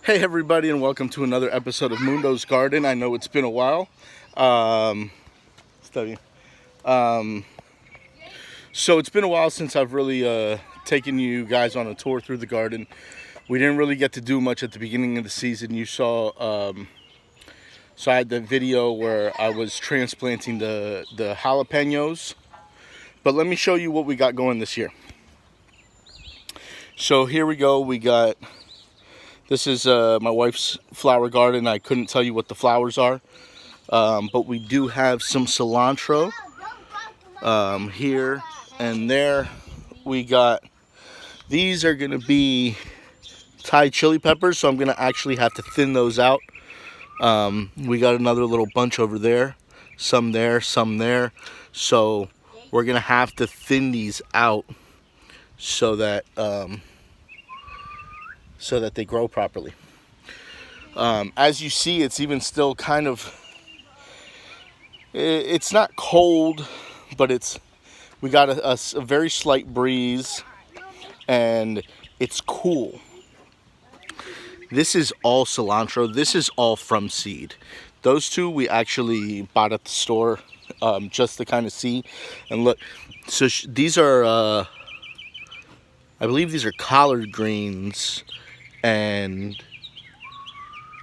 Hey everybody, and welcome to another episode of Mundo's Garden. I know it's been a while. So it's been a while since I've really taken you guys on a tour through the garden. We didn't really get to do much at the beginning of the season. You saw, so I had the video where I was transplanting the jalapenos. But let me show you what we got going this year. So here we go. This is my wife's flower garden. I couldn't tell you what the flowers are, but we do have some cilantro here and there. These are going to be Thai chili peppers, so I'm going to actually have to thin those out. We got another little bunch over there, some there, some there. So we're going to have to thin these out so that they grow properly. As you see, it's even still kind of, it's not cold, but we got a very slight breeze, and it's cool. This is all cilantro. This is all from seed. Those two we actually bought at the store just to kind of see. And look, so these are, I believe these are collard greens and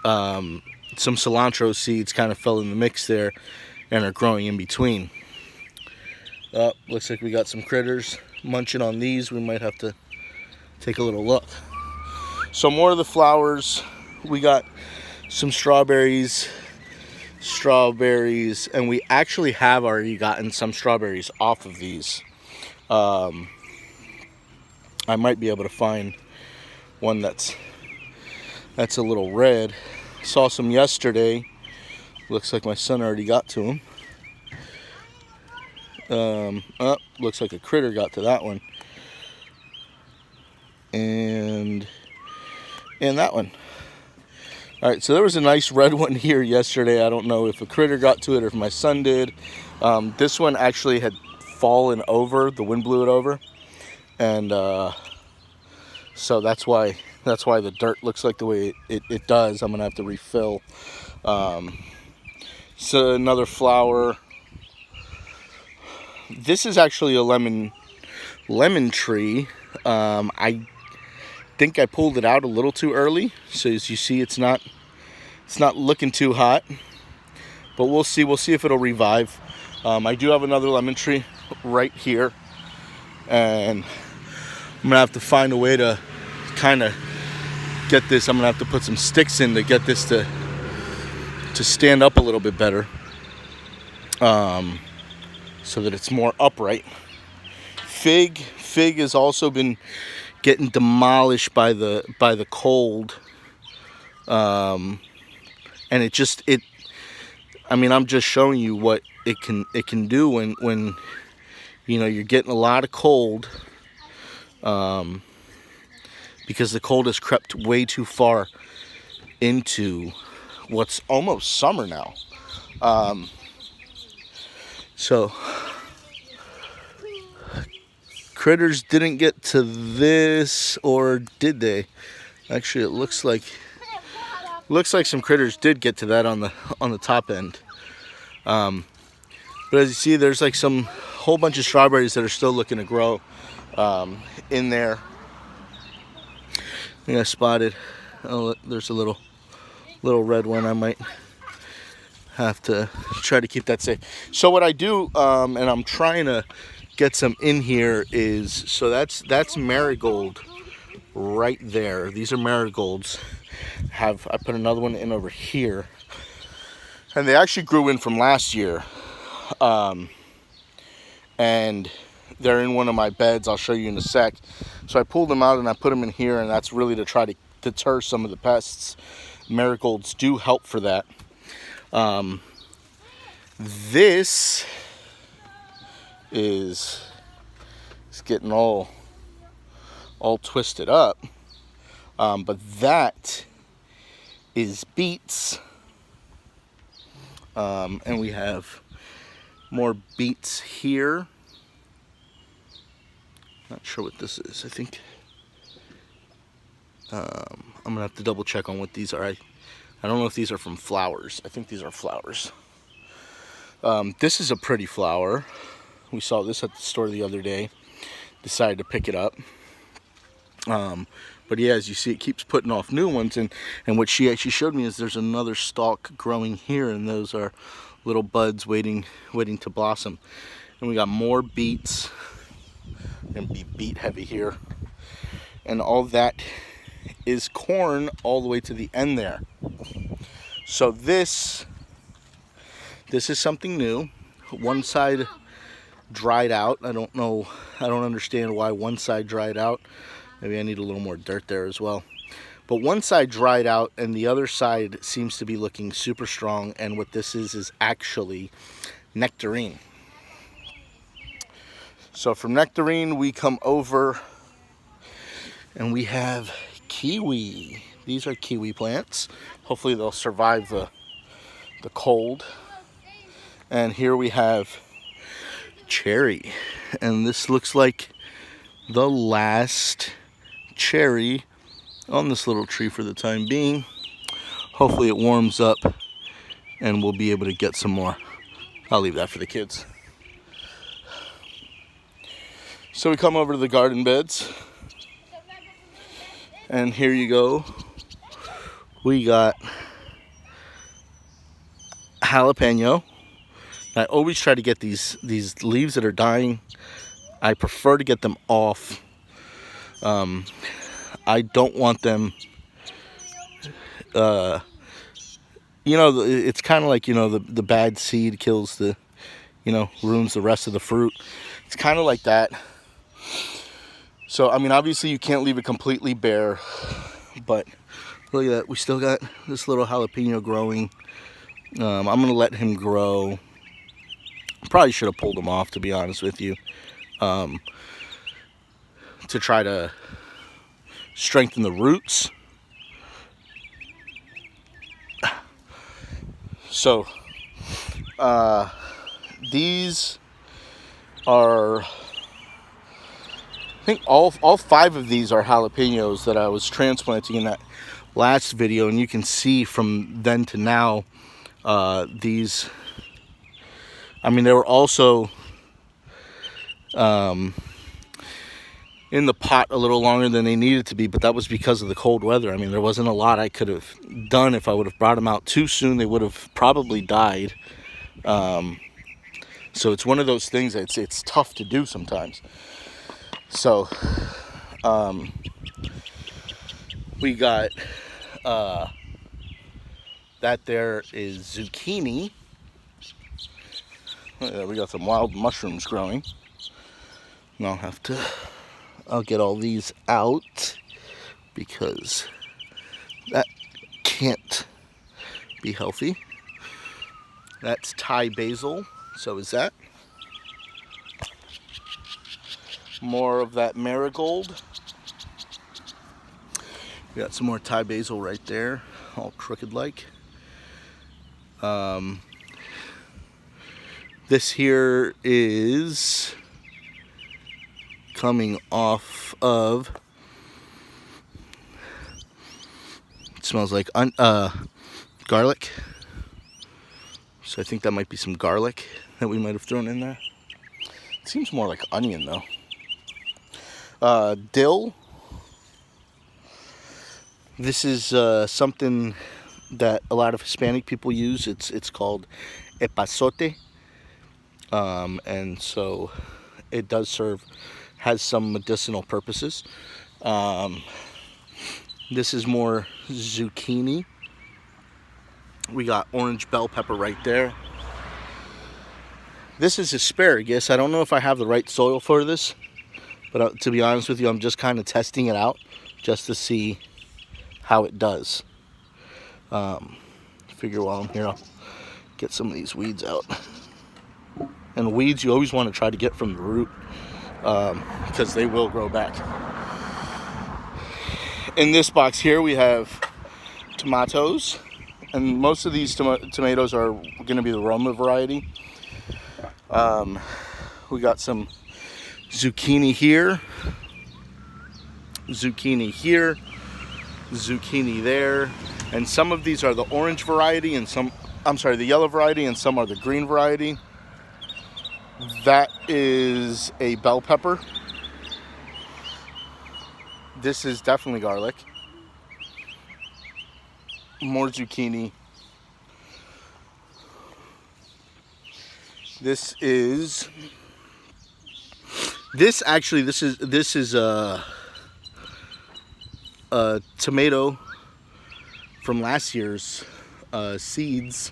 some cilantro seeds kind of fell in the mix there and are growing in between. Looks like we got some critters munching on these. We might have to take a little look. So more of the flowers. We got some strawberries, and we actually have already gotten some strawberries off of these. I might be able to find one that's a little red. Saw some yesterday. Looks like my son already got to them. Looks like a critter got to that one. And that one. Alright, so there was a nice red one here yesterday. I don't know if a critter got to it or if my son did. This one actually had fallen over. The wind blew it over. And so that's why the dirt looks like the way it does. I'm gonna have to refill. So another flower. This is actually a lemon tree. I think I pulled it out a little too early. So as you see, it's not looking too hot. But we'll see. We'll see if it'll revive. I do have another lemon tree right here, and I'm gonna have to find a way to kind of get this. I'm gonna have to put some sticks in to get this to stand up a little bit better, so that it's more upright. Fig has also been getting demolished by the cold, and I mean, I'm just showing you what it can do when you know you're getting a lot of cold. Because the cold has crept way too far into what's almost summer now. So critters didn't get to this, or did they? Actually, it looks like some critters did get to that on the top end. But as you see, there's like some whole bunch of strawberries that are still looking to grow in there. I think I spotted. Oh, there's a little red one. I might have to try to keep that safe. So what I do, and I'm trying to get some in here, is so that's marigold right there. These are marigolds. I put another one in over here, and they actually grew in from last year, and they're in one of my beds. I'll show you in a sec. So I pulled them out and I put them in here, and that's really to try to deter some of the pests. Marigolds do help for that. This is getting all twisted up, but that is beets, and we have more beets here. Not sure what this is. I think I'm gonna have to double check on what these are. I don't know if these are from flowers. I think these are flowers. This is a pretty flower. We saw this at the store the other day. Decided to pick it up. But yeah, as you see, it keeps putting off new ones. And what she actually showed me is there's another stalk growing here, and those are little buds waiting to blossom. And we got more beets. Gonna be beet heavy here. And all that is corn all the way to the end there. So this is something new. One side dried out. I don't know, I don't understand why one side dried out. Maybe I need a little more dirt there as well. But one side dried out and the other side seems to be looking super strong. And what this is actually nectarine. So from nectarine we come over and we have kiwi. These are kiwi plants. Hopefully they'll survive the cold. And here we have cherry. And this looks like the last cherry on this little tree for the time being. Hopefully it warms up and we'll be able to get some more. I'll leave that for the kids. So we come over to the garden beds. And here you go. We got jalapeno. I always try to get these leaves that are dying. I prefer to get them off. I don't want them. You know, it's kind of like, you know, the bad seed kills the, you know, ruins the rest of the fruit. It's kind of like that. So, I mean, obviously you can't leave it completely bare, but look at that. We still got this little jalapeno growing. I'm going to let him grow. Probably should have pulled him off, to be honest with you, to try to strengthen the roots. So, these are, I think all 5 of these are jalapenos that I was transplanting in that last video, and you can see from then to now, these, I mean, they were also in the pot a little longer than they needed to be, but that was because of the cold weather. I mean, there wasn't a lot I could have done. If I would have brought them out too soon, they would have probably died. So it's one of those things that it's tough to do sometimes. So we got that there is zucchini. We got some wild mushrooms growing. And I'll get all these out because that can't be healthy. That's Thai basil, so is that. More of that marigold. We got some more Thai basil right there, all crooked like. This here is coming off of, it smells like garlic. So I think that might be some garlic that we might have thrown in there. It seems more like onion though. Dill. This is something that a lot of Hispanic people use. It's called Epazote. And so it does has some medicinal purposes. This is more zucchini. We got orange bell pepper right there. This is asparagus. I don't know if I have the right soil for this, but to be honest with you, I'm just kind of testing it out just to see how it does. Figure while I'm here, I'll get some of these weeds out. And weeds you always want to try to get from the root, because they will grow back. In this box here we have tomatoes, and most of these tomatoes are going to be the Roma variety. We got some zucchini here, zucchini there. And some of these are the orange variety and some, I'm sorry, the yellow variety, and some are the green variety. That is a bell pepper. This is definitely garlic. More zucchini. This is a tomato from last year's seeds,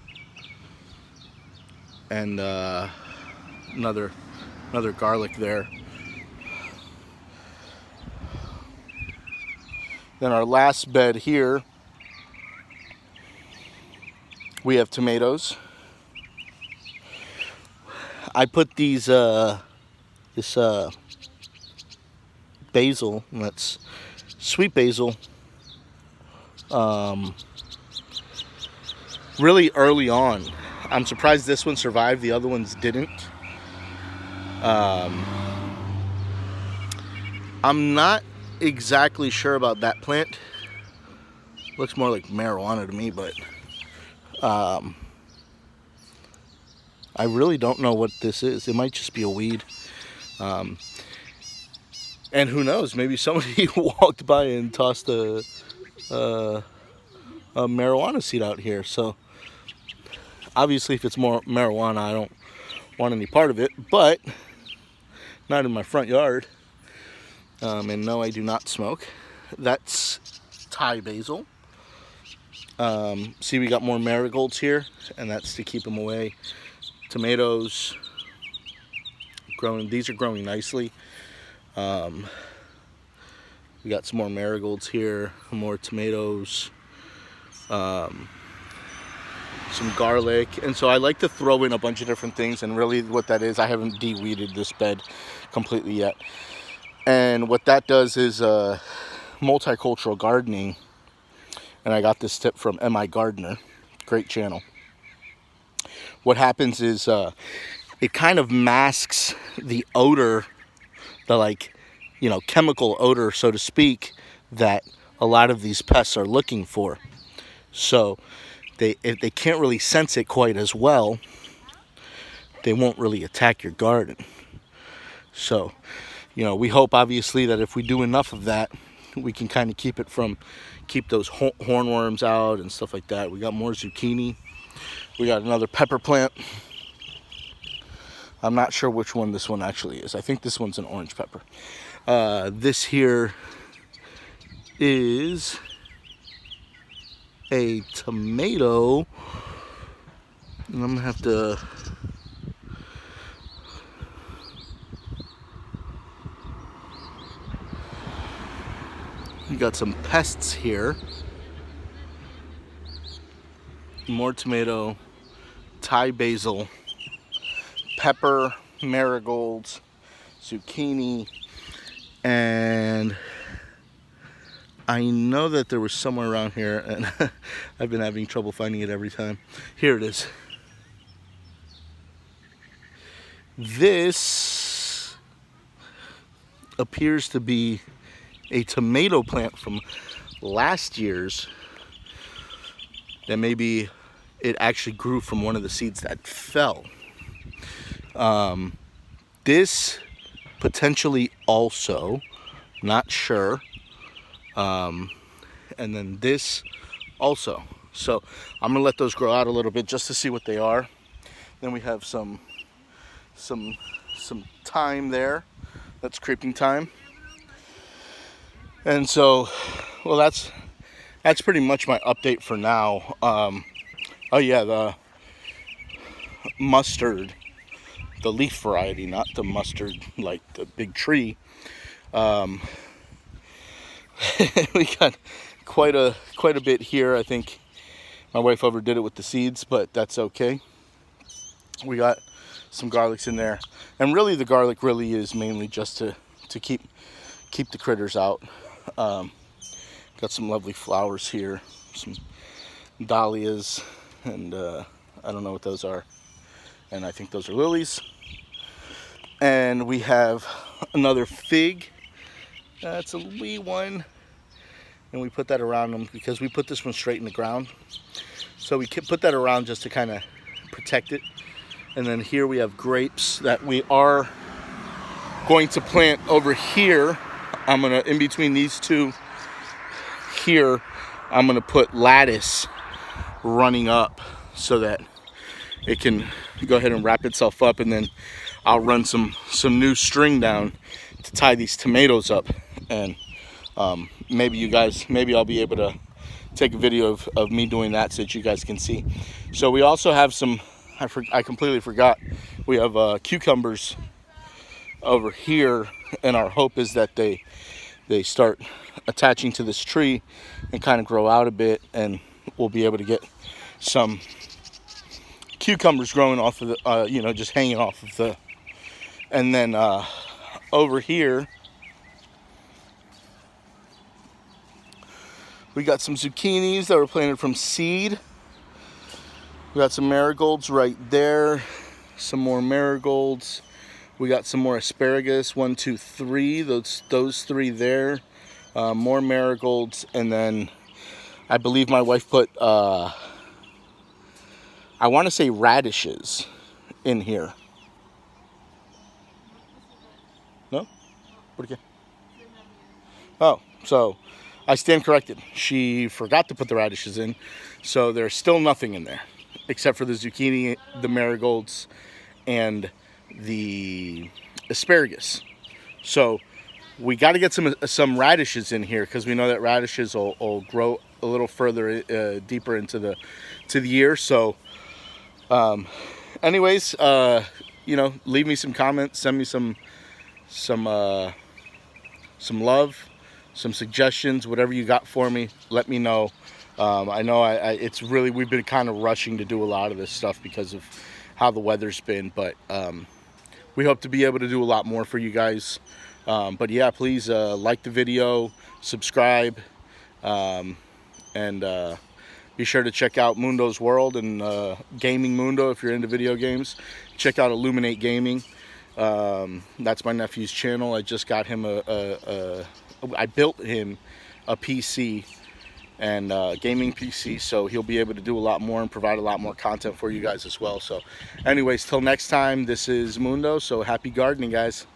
and another garlic there. Then our last bed here, we have tomatoes. I put these this basil, and that's sweet basil, really early on. I'm surprised this one survived, the other ones didn't. I'm not exactly sure about that plant. Looks more like marijuana to me, but I really don't know what this is. It might just be a weed. And who knows, maybe somebody walked by and tossed a marijuana seed out here. So obviously if it's more marijuana, I don't want any part of it, but not in my front yard. And no, I do not smoke. That's Thai basil. See, we got more marigolds here, and that's to keep them away. Tomatoes growing, these are growing nicely. We got some more marigolds here, more tomatoes, some garlic. And so I like to throw in a bunch of different things, and really what that is, I haven't de-weeded this bed completely yet. And what that does is multicultural gardening. And I got this tip from M.I. Gardener, great channel. What happens is it kind of masks the odor, the chemical odor, so to speak, that a lot of these pests are looking for. So if they can't really sense it quite as well, they won't really attack your garden. So, we hope obviously that if we do enough of that, we can kind of keep those hornworms out and stuff like that. We got more zucchini. We got another pepper plant. I'm not sure which one this one actually is. I think this one's an orange pepper. This here is a tomato. And I'm gonna have to we got some pests here. More tomato, Thai basil, pepper, marigolds, zucchini, and I know that there was somewhere around here, and I've been having trouble finding it every time. Here it is. This appears to be a tomato plant from last year's, that maybe it actually grew from one of the seeds that fell. This potentially also, not sure. And then this also. So I'm gonna let those grow out a little bit just to see what they are. Then we have some thyme there. That's creeping thyme. And so, well, that's pretty much my update for now. Oh yeah, the mustard, the leaf variety, not the mustard like the big tree. We got quite a bit here. I think my wife overdid it with the seeds, but that's okay. We got some garlics in there, and really the garlic really is mainly just to keep the critters out. Got some lovely flowers here, some dahlias, and I don't know what those are, and I think those are lilies. And we have another fig. It's a wee one, and we put that around them because we put this one straight in the ground. So we put that around just to kind of protect it. And then here we have grapes that we are going to plant over here. I'm gonna, in between these two here, I'm gonna put lattice running up so that it can go ahead and wrap itself up, and then I'll run some new string down to tie these tomatoes up. And maybe I'll be able to take a video of me doing that so that you guys can see. So we also have some, I completely forgot, we have cucumbers over here, and our hope is that they start attaching to this tree and kind of grow out a bit, and we'll be able to get some cucumbers growing off of the, you know, just hanging off of the. And then over here we got some zucchinis that were planted from seed. We got some marigolds right there, some more marigolds. We got some more asparagus, 1, 2, 3, those 3 there. More marigolds, and then I believe my wife put I want to say radishes in here. No? Por qué? Oh, so I stand corrected. She forgot to put the radishes in, so there's still nothing in there except for the zucchini, the marigolds, and the asparagus. So we got to get some radishes in here because we know that radishes will grow a little further deeper into the year. So anyways, you know, leave me some comments, send me some love, some suggestions, whatever you got for me, let me know. I know it's really, we've been kind of rushing to do a lot of this stuff because of how the weather's been, but we hope to be able to do a lot more for you guys. But yeah, please like the video, subscribe, and be sure to check out Mundo's World and Gaming Mundo if you're into video games. Check out Illuminate Gaming. That's my nephew's channel. I just got him I built him a PC, and gaming PC, so he'll be able to do a lot more and provide a lot more content for you guys as well. So anyways, till next time, this is Mundo, so happy gardening, guys.